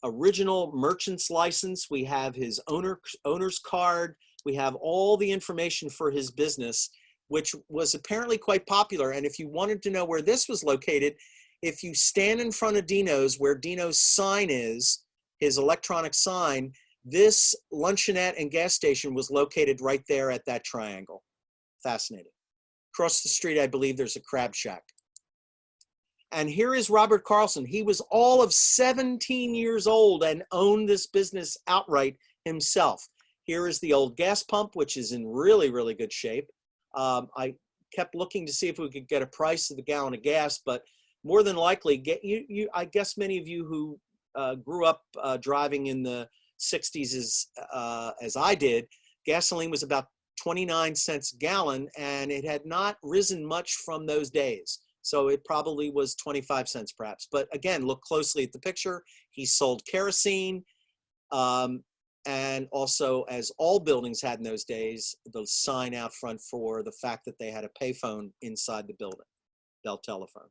original merchant's license, we have his owner's card, we have all the information for his business, which was apparently quite popular. And if you wanted to know where this was located, if you stand in front of Dino's, where Dino's sign is, his electronic sign, this luncheonette and gas station was located right there at that triangle. Fascinating. Across the street, I believe there's a crab shack. And here is Robert Carlson. He was all of 17 years old and owned this business outright himself. Here is the old gas pump, which is in really, really good shape. I kept looking to see if we could get a price of the gallon of gas, but more than likely, I guess many of you who grew up driving in the 60s as I did, gasoline was about 29 cents a gallon, and it had not risen much from those days. So it probably was 25 cents perhaps. But again, look closely at the picture. He sold kerosene. And also, as all buildings had in those days, the sign out front for the fact that they had a payphone inside the building, Bell Telephone.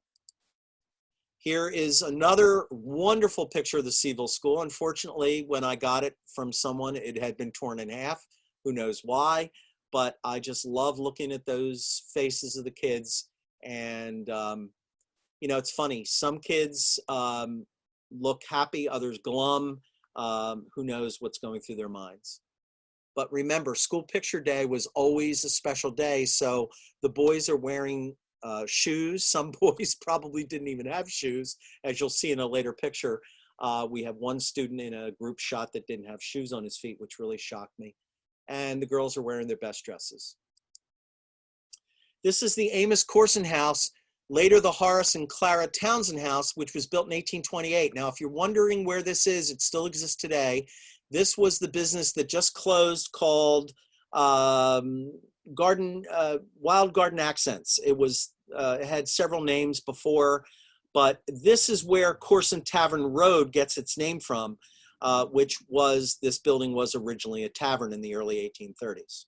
Here is another wonderful picture of the Seaville School. Unfortunately, when I got it from someone, it had been torn in half. Who knows why? But I just love looking at those faces of the kids. And, you know, it's funny. Some kids look happy, others glum. Who knows what's going through their minds. But remember, school picture day was always a special day. So the boys are wearing shoes. Some boys probably didn't even have shoes. As you'll see in a later picture, we have one student in a group shot that didn't have shoes on his feet, which really shocked me. And the girls are wearing their best dresses. This is the Amos Coursen house, later the Horace and Clara Townsend house, which was built in 1828. Now, if you're wondering where this is, it still exists today. This was the business that just closed called Wild Garden Accents. It was it had several names before, but this is where Coursen Tavern Road gets its name from, which was, this building was originally a tavern in the early 1830s.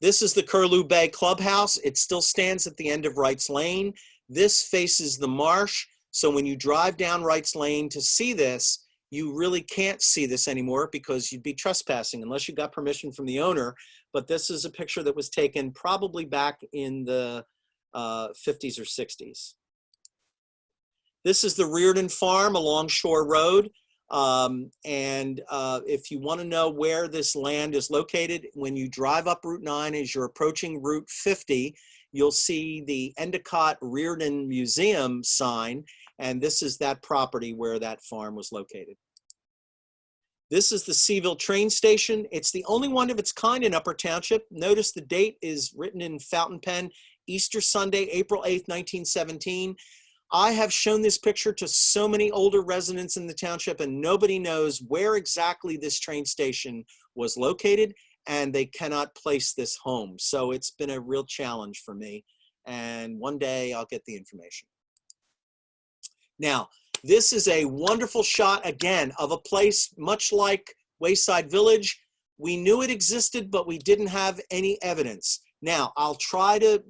This is the Curlew Bay Clubhouse. It still stands at the end of Wright's Lane. This faces the marsh. So when you drive down Wright's Lane to see this, you really can't see this anymore because you'd be trespassing unless you got permission from the owner. But this is a picture that was taken probably back in the 50s or 60s. This is the Reardon Farm along Shore Road. If you want to know where this land is located, when you drive up Route 9 as you're approaching Route 50, you'll see the Endicott Reardon Museum sign, and this is that property where that farm was located. This is the Seaville train station. It's the only one of its kind in Upper Township. Notice the date is written in fountain pen, Easter Sunday, April 8th, 1917. I have shown this picture to so many older residents in the township, and nobody knows where exactly this train station was located, and they cannot place this home. So it's been a real challenge for me, and one day I'll get the information. Now, this is a wonderful shot, again, of a place much like Wayside Village. We knew it existed, but we didn't have any evidence. Now, I'll try to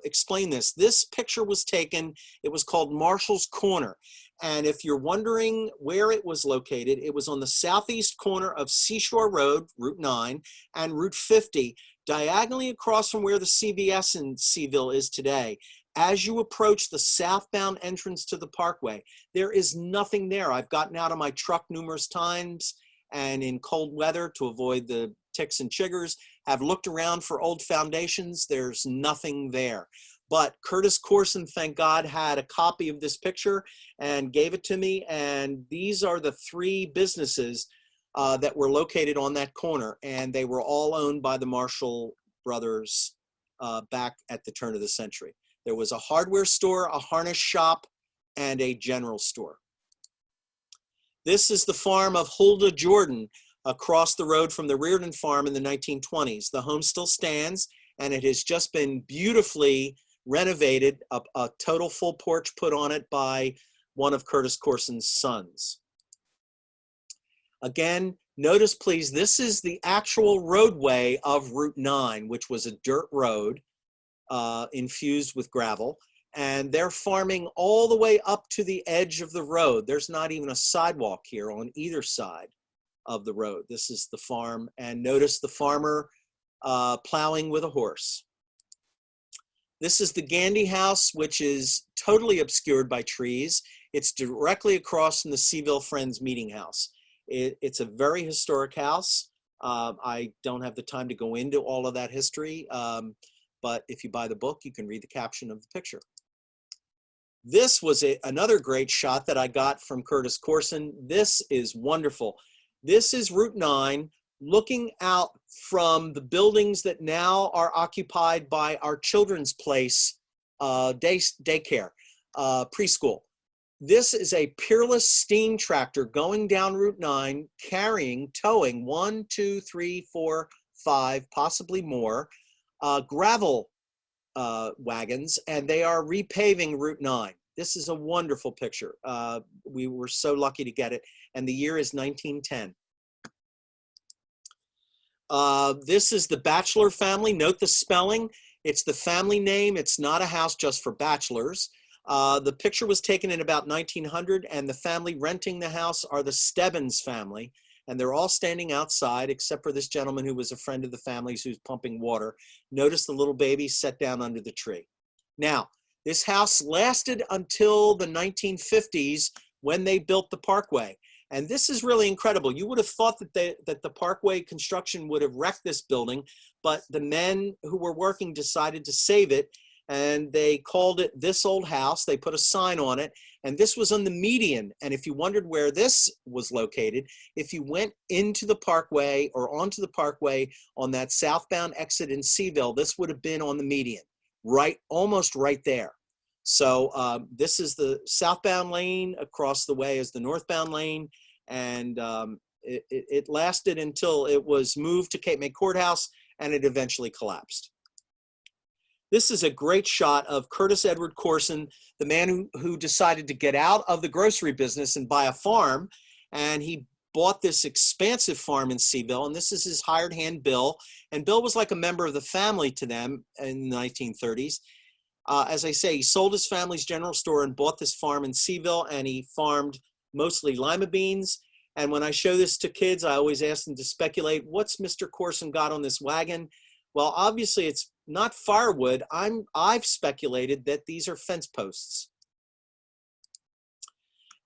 explain this. This picture was taken, it was called Marshall's Corner. And if you're wondering where it was located, it was on the southeast corner of Seashore Road, Route 9, and Route 50, diagonally across from where the CVS in Seaville is today. As you approach the southbound entrance to the Parkway, there is nothing there. I've gotten out of my truck numerous times and in cold weather to avoid the ticks and chiggers, have looked around for old foundations. There's nothing there. But Curtis Corson, thank God, had a copy of this picture and gave it to me. And these are the three businesses that were located on that corner. And they were all owned by the Marshall brothers back at the turn of the century. There was a hardware store, a harness shop, and a general store. This is the farm of Hulda Jordan across the road from the Reardon farm in the 1920s. The home still stands, and it has just been beautifully renovated, a total full porch put on it by one of Curtis Corson's sons. Again, notice please, this is the actual roadway of Route 9, which was a dirt road infused with gravel. And they're farming all the way up to the edge of the road. There's not even a sidewalk here on either side of the road. This is the farm, and notice the farmer plowing with a horse. This is the Gandy house, which is totally obscured by trees. It's directly across from the Seaville Friends Meeting House. It's a very historic house. I don't have the time to go into all of that history, but if you buy the book, you can read the caption of the picture. This was another great shot that I got from Curtis Corson. This is wonderful. This is Route 9, looking out from the buildings that now are occupied by our children's place, daycare, preschool. This is a Peerless steam tractor going down Route 9, towing 1, 2, 3, 4, 5, possibly more, gravel wagons, and they are repaving Route 9. This is a wonderful picture. We were so lucky to get it, and the year is 1910. This is the Bachelor family. Note the spelling. It's the family name. It's not a house just for bachelors. The picture was taken in about 1900, and the family renting the house are the Stebbins family, and they're all standing outside except for this gentleman who was a friend of the family's who's pumping water. Notice the little baby set down under the tree. Now, this house lasted until the 1950s when they built the Parkway. And this is really incredible. You would have thought that the Parkway construction would have wrecked this building, but the men who were working decided to save it, and they called it This Old House. They put a sign on it, and this was on the median. And if you wondered where this was located, if you went into the Parkway or onto the Parkway on that southbound exit in Seaville, this would have been on the median, right, almost right there. So this is the southbound lane. Across the way is the northbound lane, and it lasted until it was moved to Cape May Courthouse, and it eventually collapsed. This is a great shot of Curtis Edward Corson, the man who decided to get out of the grocery business and buy a farm, and he bought this expansive farm in Seaville, and this is his hired hand, Bill, and Bill was like a member of the family to them in the 1930s. As I say, he sold his family's general store and bought this farm in Seaville, and he farmed mostly lima beans. And when I show this to kids, I always ask them to speculate, what's Mr. Corson got on this wagon? Well, obviously it's not firewood. I've speculated that these are fence posts.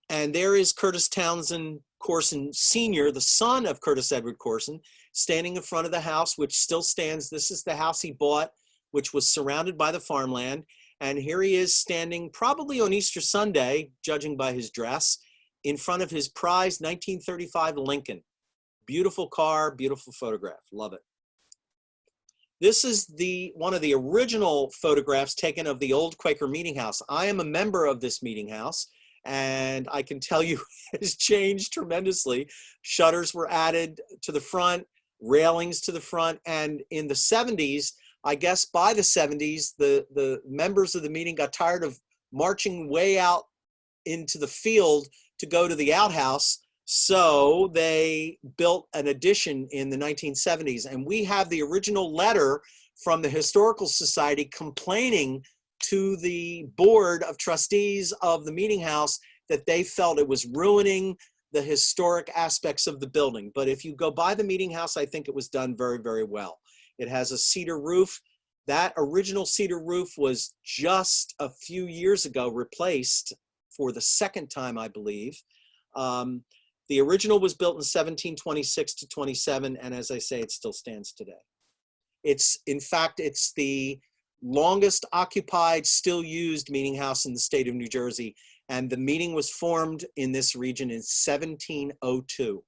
And there is Curtis Townsend Corson Sr., the son of Curtis Edward Corson, standing in front of the house, which still stands. This is the house he bought, which was surrounded by the farmland. And here he is standing probably on Easter Sunday, judging by his dress, in front of his prized 1935 Lincoln. Beautiful car, beautiful photograph, love it. This is one of the original photographs taken of the old Quaker meeting house. I am a member of this meeting house, and I can tell you it has changed tremendously. Shutters were added to the front, railings to the front, and in the 70s, I guess by the 70s, the members of the meeting got tired of marching way out into the field to go to the outhouse, so they built an addition in the 1970s. And we have the original letter from the Historical Society complaining to the board of trustees of the meeting house that they felt it was ruining the historic aspects of the building. But if you go by the meeting house, I think it was done very, very well. It has a cedar roof. That original cedar roof was just a few years ago replaced for the second time, I believe. The original was built in 1726 to 27, and as I say, it still stands today. In fact, it's the longest occupied, still used meeting house in the state of New Jersey, and the meeting was formed in this region in 1702,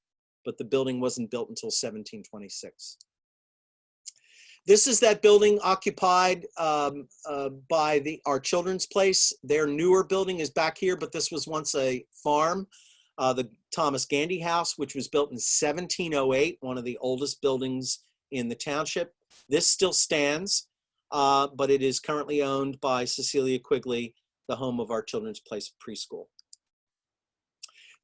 but the building wasn't built until 1726. This is that building occupied by our children's place. Their newer building is back here, but this was once a farm. The Thomas Gandy House, which was built in 1708, one of the oldest buildings in the township. This still stands, but it is currently owned by Cecilia Quigley, the home of our children's place preschool.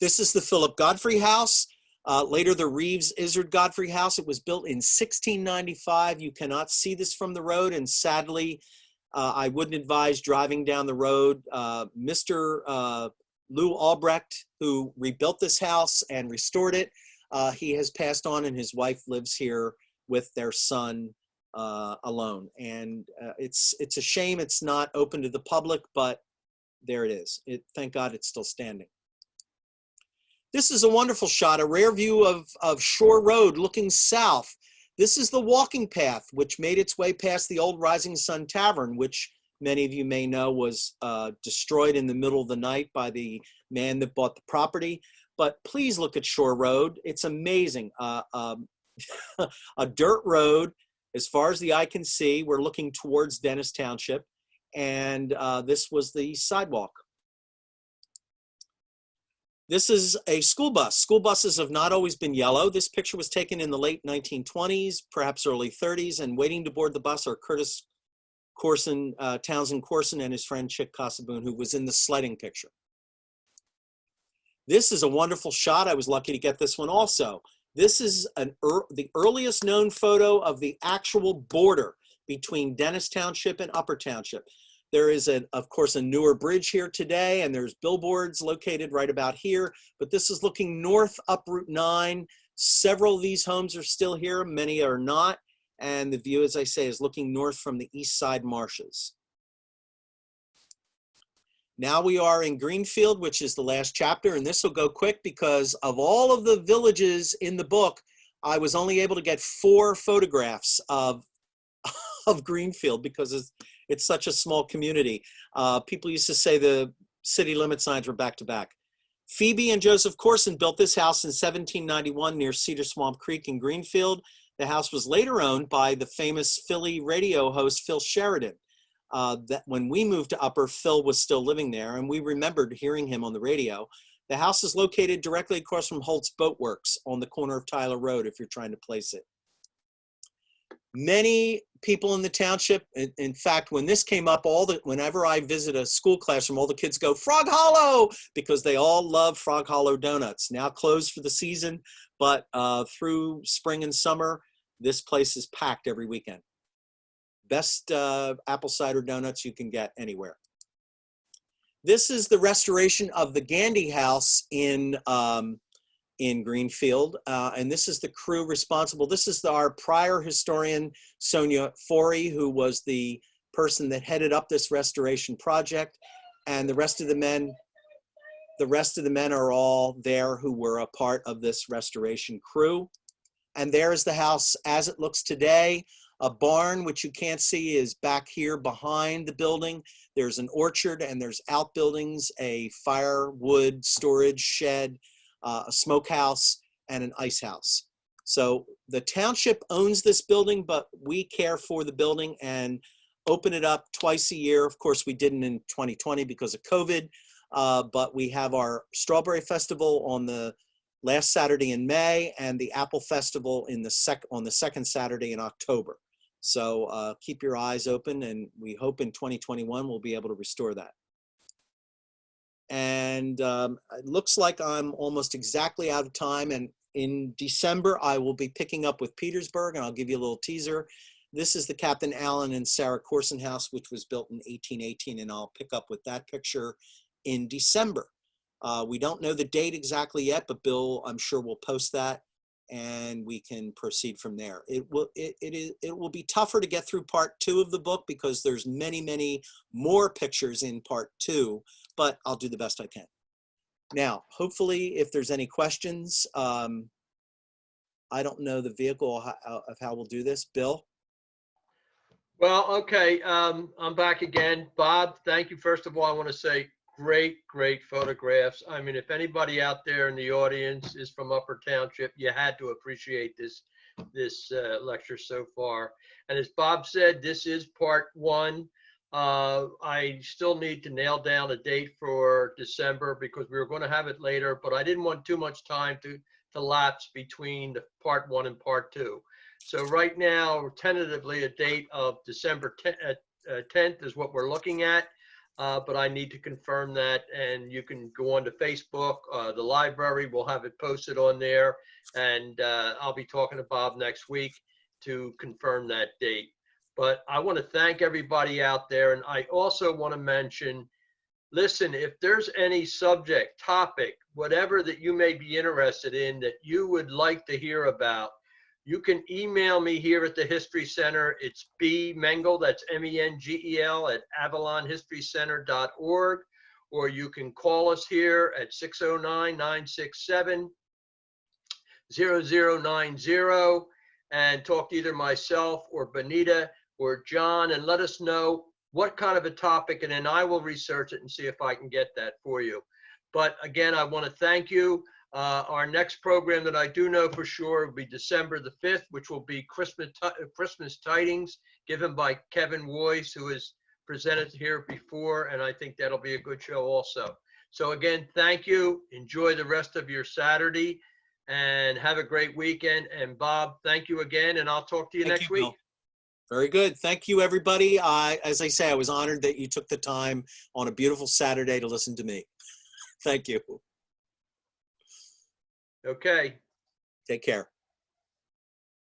This is the Philip Godfrey House. Later, the Reeves Izard Godfrey House. It was built in 1695. You cannot see this from the road, and sadly, I wouldn't advise driving down the road. Mr. Lou Albrecht, who rebuilt this house and restored it, he has passed on, and his wife lives here with their son alone. And it's a shame it's not open to the public, but there it is. Thank God it's still standing. This is a wonderful shot, a rare view of Shore Road looking south. This is the walking path, which made its way past the old Rising Sun Tavern, which many of you may know was destroyed in the middle of the night by the man that bought the property. But please look at Shore Road. It's amazing. A dirt road as far as the eye can see. We're looking towards Dennis Township, and this was the sidewalk. This is a school bus. School buses have not always been yellow. This picture was taken in the late 1920s, perhaps early 30s, and waiting to board the bus are Curtis Corson, Townsend Coursen, and his friend Chick Cassaboon, who was in the sledding picture. This is a wonderful shot. I was lucky to get this one also. This is the earliest known photo of the actual border between Dinos Township and Upper Township. There is, of course, a newer bridge here today, and there's billboards located right about here. But this is looking north up Route 9. Several of these homes are still here. Many are not. And the view, as I say, is looking north from the east side marshes. Now we are in Greenfield, which is the last chapter. And this will go quick because of all of the villages in the book, I was only able to get 4 photographs of Greenfield because it's such a small community. People used to say the city limit signs were back to back. Phoebe and Joseph Coursen built this house in 1791 near Cedar Swamp Creek in Greenfield. The house was later owned by the famous Philly radio host Phil Sheridan. That when we moved to Upper, Phil was still living there, and we remembered hearing him on the radio. The house is located directly across from Holt's Boat Works on the corner of Tyler Road, if you're trying to place it. Many people in the township, in fact, when this came up, whenever I visit a school classroom, all the kids go, Frog Hollow, because they all love Frog Hollow donuts. Now closed for the season, but through spring and summer, this place is packed every weekend. Best apple cider donuts you can get anywhere. This is the restoration of the Gandy house in Greenfield, and this is the crew responsible. This is our prior historian, Sonia Forey, who was the person that headed up this restoration project, and the rest of the men are all there who were a part of this restoration crew. And there's the house as it looks today. A barn, which you can't see, is back here behind the building. There's an orchard and there's outbuildings, a firewood storage shed, a smokehouse, and an ice house. So the township owns this building, but we care for the building and open it up twice a year. Of course, we didn't in 2020 because of COVID, but we have our Strawberry Festival on the last Saturday in May and the Apple Festival on the second Saturday in October. So keep your eyes open, and we hope in 2021 we'll be able to restore that. And it looks like I'm almost exactly out of time. And in December, I will be picking up with Petersburg, and I'll give you a little teaser. This is the Captain Allen and Sarah Coursen house, which was built in 1818, and I'll pick up with that picture in December. We don't know the date exactly yet, but Bill, I'm sure, will post that, and we can proceed from there. It will be tougher to get through part 2 of the book because there's many more pictures in part 2, but I'll do the best I can. Now, hopefully, if there's any questions, I don't know the vehicle of how we'll do this. Bill? Well, okay, I'm back again. Bob, thank you. First of all, I want to say great photographs. I mean, if anybody out there in the audience is from Upper Township, you had to appreciate this lecture so far. And as Bob said, this is part 1. I still need to nail down a date for December because we were going to have it later, but I didn't want too much time to lapse between the part 1 and part 2. So right now, tentatively, a date of December 10th is what we're looking at. But I need to confirm that, and you can go on to Facebook, the library, we'll have it posted on there, and I'll be talking to Bob next week to confirm that date. But I want to thank everybody out there, and I also want to mention, listen, if there's any subject, topic, whatever that you may be interested in that you would like to hear about, you can email me here at the History Center. It's bmengel, that's M-E-N-G-E-L, at avalonhistorycenter.org, or you can call us here at 609-967-0090 and talk to either myself or Benita or John and let us know what kind of a topic, and then I will research it and see if I can get that for you. But again, I want to thank you. Our next program that I do know for sure will be December the 5th, which will be Christmas Tidings given by Kevin Woyce, who has presented here before, and I think that'll be a good show also. So again, thank you. Enjoy the rest of your Saturday and have a great weekend. And Bob, thank you again, and I'll talk to you Thank next you, week. Bill. Very good. Thank you, everybody. As I say, I was honored that you took the time on a beautiful Saturday to listen to me. Thank you. Okay. Take care.